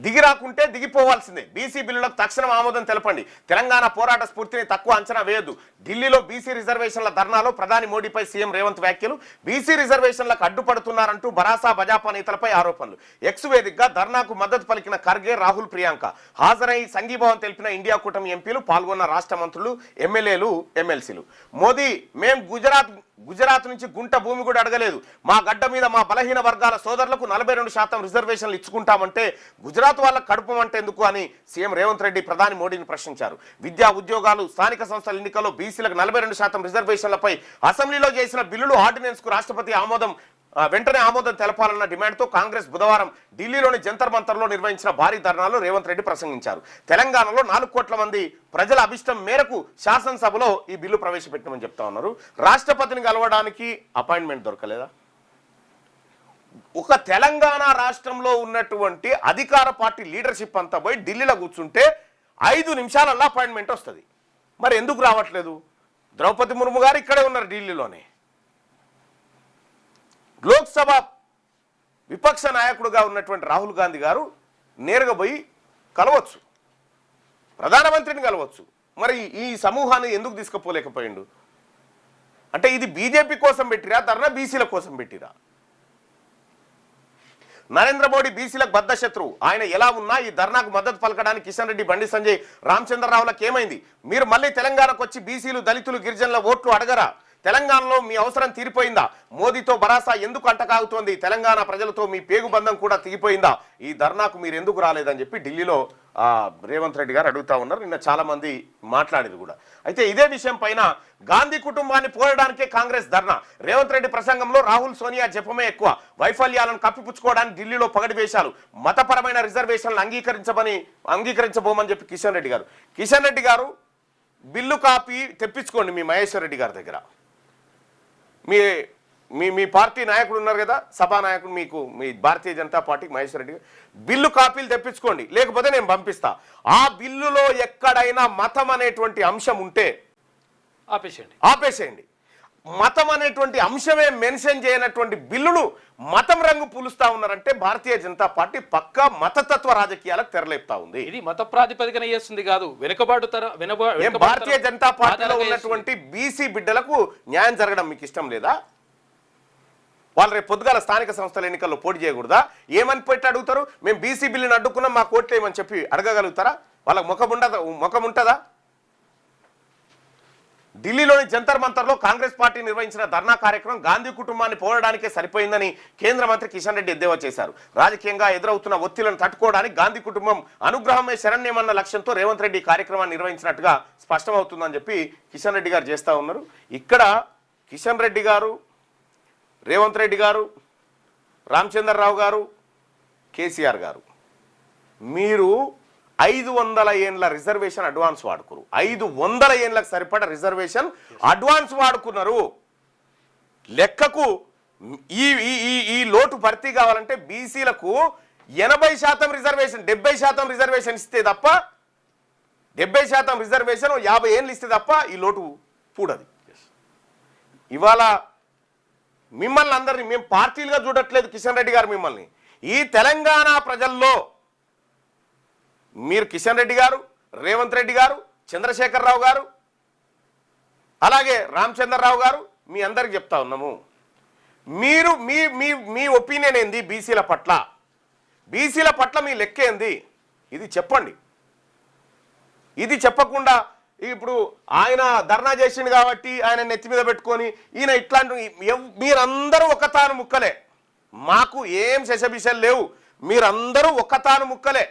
దిగిరాకుంటే దిగిపోవాల్సిందే. BC బిల్లులకు తక్షణం ఆమోదం తెలపండి. తెలంగాణ పోరాట స్ఫూర్తిని తక్కువ అంచనా వేయొద్దు. ఢిల్లీలో బీసీ రిజర్వేషన్ల ధర్నాలో ప్రధాని మోడీపై సీఎం రేవంత్ వ్యాఖ్యలు. బీసీ రిజర్వేషన్లకు అడ్డుపడుతున్నారంటూ బరాసా భాజపా నేతలపై ఆరోపణలు. ఎక్స్ వేదికగా ధర్నాకు మద్దతు పలికిన ఖర్గే, రాహుల్, ప్రియాంక హాజరై సంఘీభావం తెలిపిన ఇండియా కూటమి ఎంపీలు, పాల్గొన్న రాష్ట్ర మంత్రులు, ఎమ్మెల్యేలు, ఎమ్మెల్సీలు. మోదీ, మేం గుజరాత్ నుంచి గుంట భూమి కూడా అడగలేదు. మా గడ్డ మీద మా బలహీన వర్గాల సోదరులకు 42% రిజర్వేషన్లు ఇచ్చుకుంటామంటే గుజరాత్ వాళ్ళకు కడుపమంటే ఎందుకు అని సీఎం రేవంత్ రెడ్డి ప్రధాని మోడీని ప్రశ్నించారు. విద్యా, ఉద్యోగాలు, స్థానిక సంస్థల ఎన్నికల్లో బీసీలకు 42% రిజర్వేషన్లపై అసెంబ్లీలో చేసిన బిల్లులు ఆర్డినెన్స్ కు రాష్ట్రపతి వెంటనే ఆమోదం తెలపాలన్న డిమాండ్తో కాంగ్రెస్ బుధవారం ఢిల్లీలోని జంతర్ మంతర్లో నిర్వహించిన భారీ ధర్నాలో రేవంత్ రెడ్డి ప్రసంగించారు. తెలంగాణలో 4 కోట్ల మంది ప్రజల అభిష్టం మేరకు శాసనసభలో ఈ బిల్లు ప్రవేశపెట్టమని చెప్తా ఉన్నారు. రాష్ట్రపతిని కలవడానికి అపాయింట్మెంట్ దొరకలేదా? ఒక తెలంగాణ రాష్ట్రంలో ఉన్నటువంటి అధికార పార్టీ లీడర్షిప్ అంతా పోయి ఢిల్లీలో కూర్చుంటే 5 నిమిషాలలో అపాయింట్మెంట్ వస్తుంది. మరి ఎందుకు రావట్లేదు? ద్రౌపది ముర్ము గారు ఇక్కడే ఉన్నారు ఢిల్లీలోనే. లోక్సభ విపక్ష నాయకుడుగా ఉన్నటువంటి రాహుల్ గాంధీ గారు నేరుగా పోయి కలవచ్చు, ప్రధానమంత్రిని కలవచ్చు. మరి ఈ సమూహాన్ని ఎందుకు తీసుకుపోలేకపోయిండు? అంటే ఇది బీజేపీ కోసం పెట్టిరా, ధర్నా బీసీల కోసం పెట్టిరా? నరేంద్ర మోడీ బీసీలకు బద్ద శత్రువు. ఆయన ఎలా ఉన్నా ఈ ధర్నాకు మద్దతు పలకడానికి కిషన్ రెడ్డి, బండి సంజయ్, రామచంద్రరావులకు ఏమైంది? మీరు మళ్ళీ తెలంగాణకు వచ్చి బీసీలు, దళితులు, గిరిజనుల ఓట్లు అడగరా? తెలంగాణలో మీ అవసరం తీరిపోయిందా? మోదీతో భరాసా ఎందుకు అంటకాగుతోంది? తెలంగాణ ప్రజలతో మీ పేగు బంధం కూడా తెగిపోయిందా? ఈ ధర్నాకు మీరు ఎందుకు రాలేదని చెప్పి ఢిల్లీలో రేవంత్ రెడ్డి గారు అడుగుతా ఉన్నారు. నిన్న చాలా మంది మాట్లాడేది కూడా. అయితే ఇదే విషయం పైన గాంధీ కుటుంబాన్ని పోయడానికే కాంగ్రెస్ ధర్నా. రేవంత్ రెడ్డి ప్రసంగంలో రాహుల్, సోనియా జపమే ఎక్కువ. వైఫల్యాలను కప్పిపుచ్చుకోవడానికి ఢిల్లీలో పగటివేశాలు. మతపరమైన రిజర్వేషన్లు అంగీకరించబోమని చెప్పి కిషన్ రెడ్డి గారు బిల్లు కాపీ తెప్పించుకోండి మీ మహేశ్వర్ రెడ్డి గారి దగ్గర. మీ పార్టీ నాయకుడు ఉన్నారు కదా, సభా నాయకుడు, మీ భారతీయ జనతా పార్టీకి మహేశ్వర్ రెడ్డి గారు బిల్లు కాపీలు తెప్పించుకోండి, లేకపోతే నేను పంపిస్తా. ఆ బిల్లులో ఎక్కడైనా మతం అనేటువంటి అంశం ఉంటే ఆపేసేయండి. మతం అనేటువంటి అంశమే మెన్షన్ చేయనటువంటి బిల్లును మతం రంగు పూలుస్తా ఉన్నారంటే భారతీయ జనతా పార్టీ పక్కా మతతత్వ రాజకీయాలకు తెరలేపుతా ఉంది. ఇది మత ప్రాతిపదికన చేస్తుంది కాదు, భారతీయ జనతా పార్టీలో ఉన్నటువంటి బీసీ బిడ్డలకు న్యాయం జరగడం మీకు ఇష్టం లేదా? వాళ్ళు రేపు పొద్దుగాల స్థానిక సంస్థల ఎన్నికల్లో పోటీ చేయకూడదా? ఏమని పెట్టి అడుగుతారు? మేము బీసీ బిల్లుని అడ్డుకున్నాం, మా కోట్లు ఏమని చెప్పి అడగగలుగుతారా? వాళ్ళకి ముఖం ఉంటుందా? ఢిల్లీలోని జంతర్ మంతర్లో కాంగ్రెస్ పార్టీ నిర్వహించిన ధర్నా కార్యక్రమం గాంధీ కుటుంబాన్ని పోవడానికే సరిపోయిందని కేంద్ర మంత్రి కిషన్ రెడ్డి ఎద్దేవా చేశారు. రాజకీయంగా ఎదురవుతున్న ఒత్తిళ్లను తట్టుకోవడానికి గాంధీ కుటుంబం అనుగ్రహమే శరణ్యమన్న లక్ష్యంతో రేవంత్ రెడ్డి కార్యక్రమాన్ని నిర్వహించినట్టుగా స్పష్టమవుతుందని చెప్పి కిషన్ రెడ్డి గారు చేస్తూ ఉన్నారు. ఇక్కడ కిషన్ రెడ్డి గారు, రేవంత్ రెడ్డి గారు, రామచంద్రరావు గారు, కేసీఆర్ గారు, మీరు 500 ఏండ్ల రిజర్వేషన్ అడ్వాన్స్ వాడుకున్నారు. 500 ఏండ్లకు సరిపడ రిజర్వేషన్ అడ్వాన్స్ వాడుకున్నారు. లెక్కకు ఈ లోటు భర్తీ కావాలంటే బీసీలకు 80% రిజర్వేషన్, 70% రిజర్వేషన్ ఇస్తే తప్ప, 70% రిజర్వేషన్ 50 ఏళ్ళు ఇస్తే తప్ప ఈ లోటు పూడది. ఇవాళ మిమ్మల్ని అందరినీ మేము పార్టీలుగా చూడట్లేదు. కిషన్ రెడ్డి గారు మిమ్మల్ని ఈ తెలంగాణ ప్రజల్లో మీరు కిషన్ రెడ్డి గారు, రేవంత్ రెడ్డి గారు, చంద్రశేఖరరావు గారు, అలాగే రామచంద్రరావు గారు, మీ అందరికి చెప్తా ఉన్నాము, మీరు మీ ఒపీనియన్ ఏంది బీసీల పట్ల? బీసీల పట్ల మీ లెక్క ఏంది? ఇది చెప్పండి. ఇది చెప్పకుండా ఇప్పుడు ఆయన ధర్నా చేసిండు కాబట్టి ఆయన నెత్తి మీద పెట్టుకొని ఈయన ఇట్లాంటి, మీరందరూ ఒక్కతాను ముక్కలే, మాకు ఏం శశబిషలు లేవు, మీరందరూ ఒక్కతాను ముక్కలే.